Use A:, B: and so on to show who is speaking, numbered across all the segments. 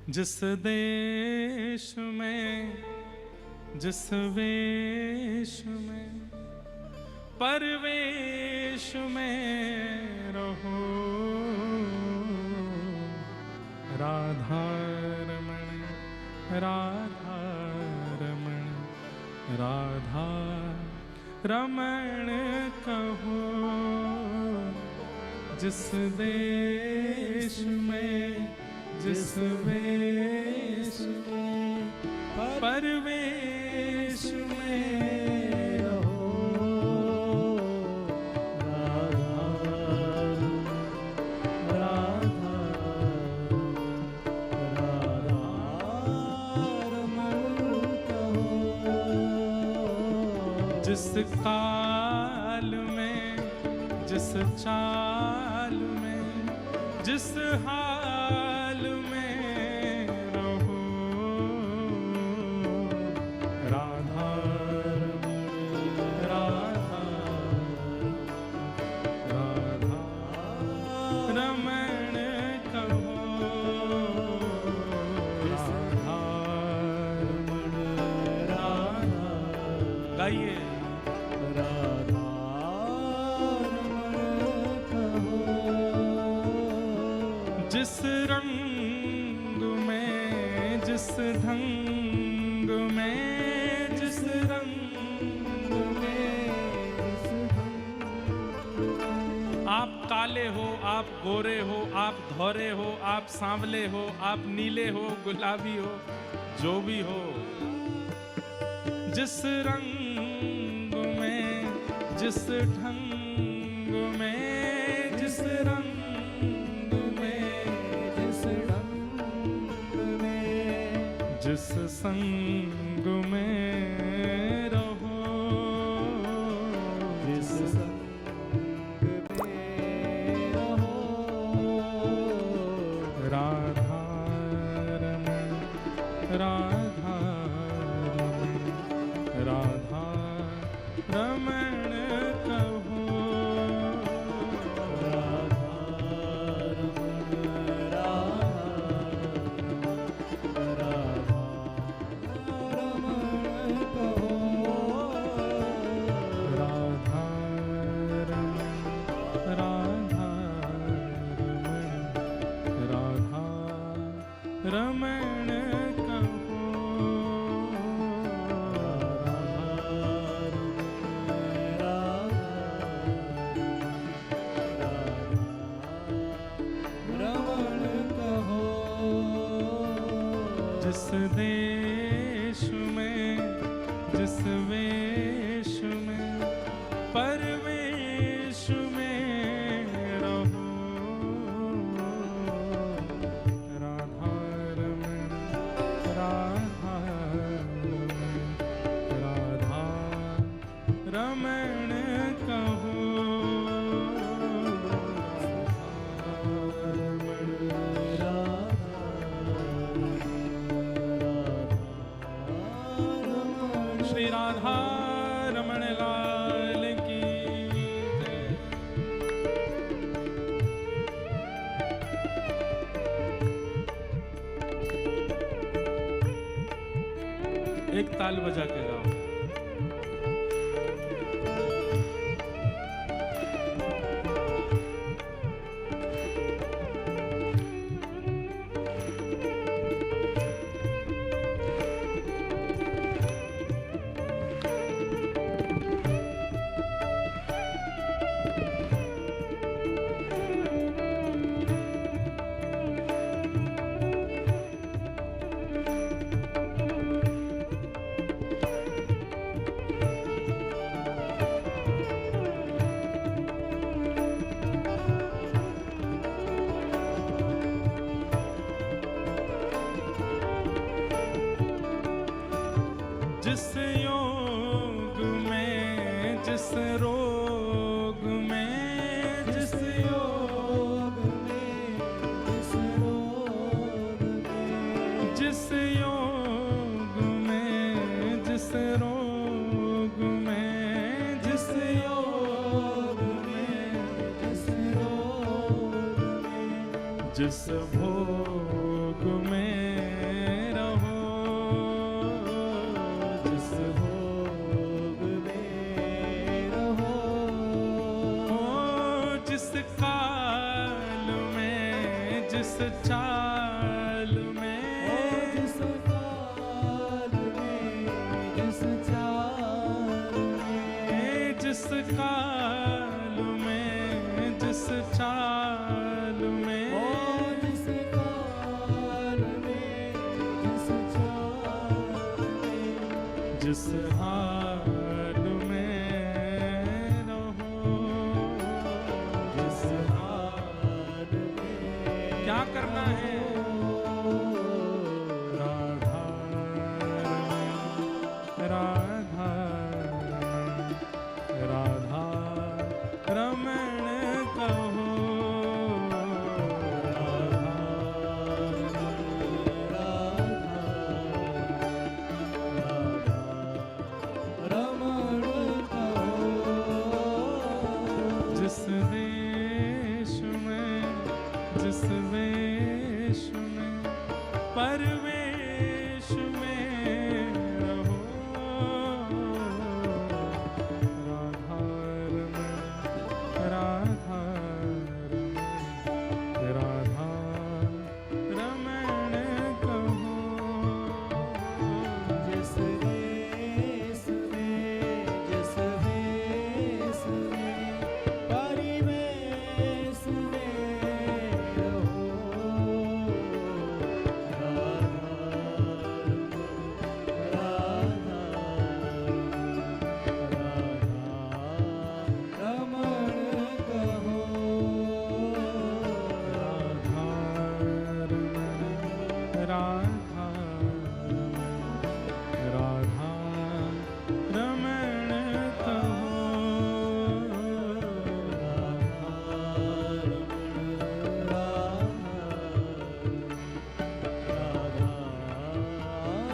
A: जिस देश में जिस वेश में परवेश में रहो, राधा रमण राधा रमण राधा रमण कहो। जिस देश में जिस वेश में परवेश में रहो, राधा राधा राधा रमण कहो। जिस काल में जिस चाल में जिस हाल में रहो, राधा राधा राधा रमण कहो, राधा रमण राधा। गाइए राधा रमण कहो। जिस रंग में जिस ढंग में जिस रंग में आप काले हो, आप गोरे हो, आप धोरे हो, आप सांवले हो, आप नीले हो, गुलाबी हो, जो भी हो, जिस रंग में जिस ढंग में जिस रंग जिस संग में रहो, जिस संग में रहो, राधा रमण राधा रमण राधा रमण कहो, राधा रमण रमण कहो, रमण कहो। जिस देश में जिस वेश में परवेश में रहो, राधा रमण राधा रमण कहो, श्री राधा रमण लाल की जय। एक ताल बजा के गाओ। जिस योग में जिस रोग में जिस योग में जिस रोग में जिस योग में जिस रोग में जिस योग में जिस रोग में जिस भोग में चाल में,
B: जिस काल में, जिस चाल में,
A: जिस काल में, जिस चाल में,
B: जिस काल में, जिस चाल में,
A: जिस हाल में रहो,
B: जिस हाल में
A: क्या करना है? राधा राधा राधा रमण कहो,
B: रमण कहो।
A: जिस देश में, जिस वेश में, परवेश में रहो, राधा रमण, राधा रमण, राधा रमण कहो।
B: जिस देश में, जिस वेश में, परिवेश में रहो, रमण कहो।
A: राधा रमण, राधा रमण, राधा रमण कहो।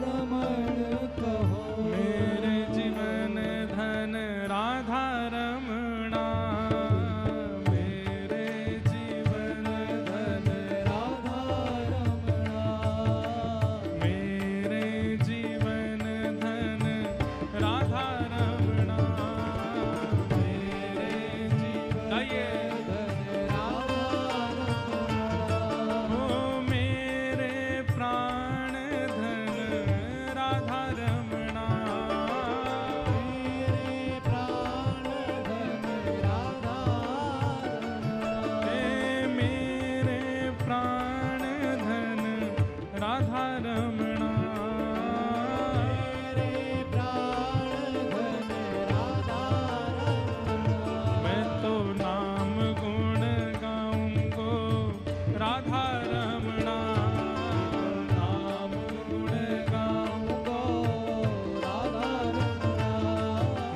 B: रमण कहो।
A: मेरे जीवन धन राधा रमणा, मेरे जीवन धन,
B: राधा रमणा,
A: मेरे जीवन धन राधा रमणा, मेरे जीवन, गाइए,
B: राधा रमणा,
A: ओ मेरे प्राण धन राधा रमणा,
B: मेरे प्राण धन राधा रमणा,
A: मेरे प्राण धन राधा रमणा,
B: मेरे प्राण धन राधा रमणा।
A: मैं तो नाम गुण गाऊंगो राधा रमणा, नाम गुण गाऊंगो,
B: राधा रमणा,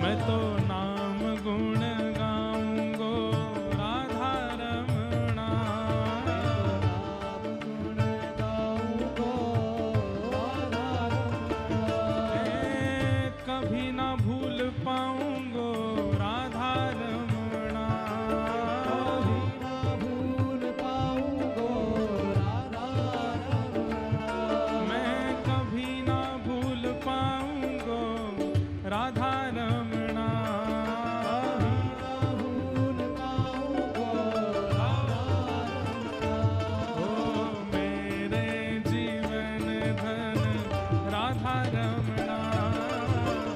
A: मैं तो नाम गुण गाऊंगो राधा रमणा,
B: नाम गुण गाऊंगो राधा रमणा,
A: कभी ना भूल पाऊंगो राधा रमणा,
B: कभी ना भूल पाऊंगो राधा रमणा,
A: मैं कभी ना भूल पाऊंगो राधा रमणा,
B: भूल पाऊंगो राधा रमणा,
A: ओ मेरे जीवन धन राधा रमणा,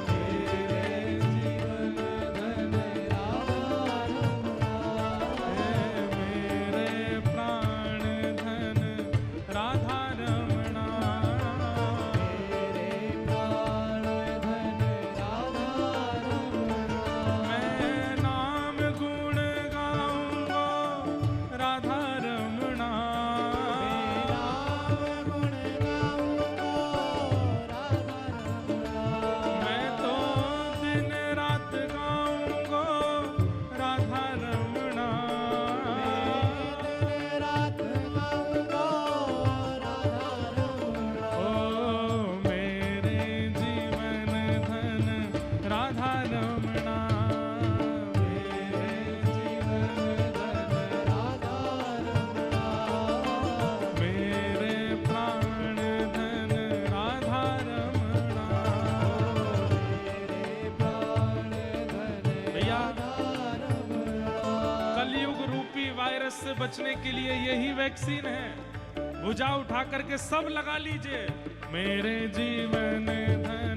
B: मेरे जीवन धन राधा रमणा,
A: मेरे प्राण धन राधा रमणा,
B: मेरे प्राण धन राधा रमणा,
A: मैं नाम गुण गाऊंगो राधा रमणा,
B: नाम गुण गाऊंगो राधा रमणा,
A: मैं तो दिन रात गाऊंगो राधा रमणा,
B: दिन रात गाऊंगो राधा रमणा,
A: ओ मेरे जीवन धन राधा रमणा,
B: मेरे जीवन धन राधा रमणा,
A: मेरे प्राण धन राधा रमणा।
B: मेरे प्राण धन
A: भैया,
B: राधा रमणा,
A: कलयुग रूपी वायरस से बचने के लिए यही वैक्सीन है। भुजा उठा करके सब लगा लीजिए। मेरे जीवन धन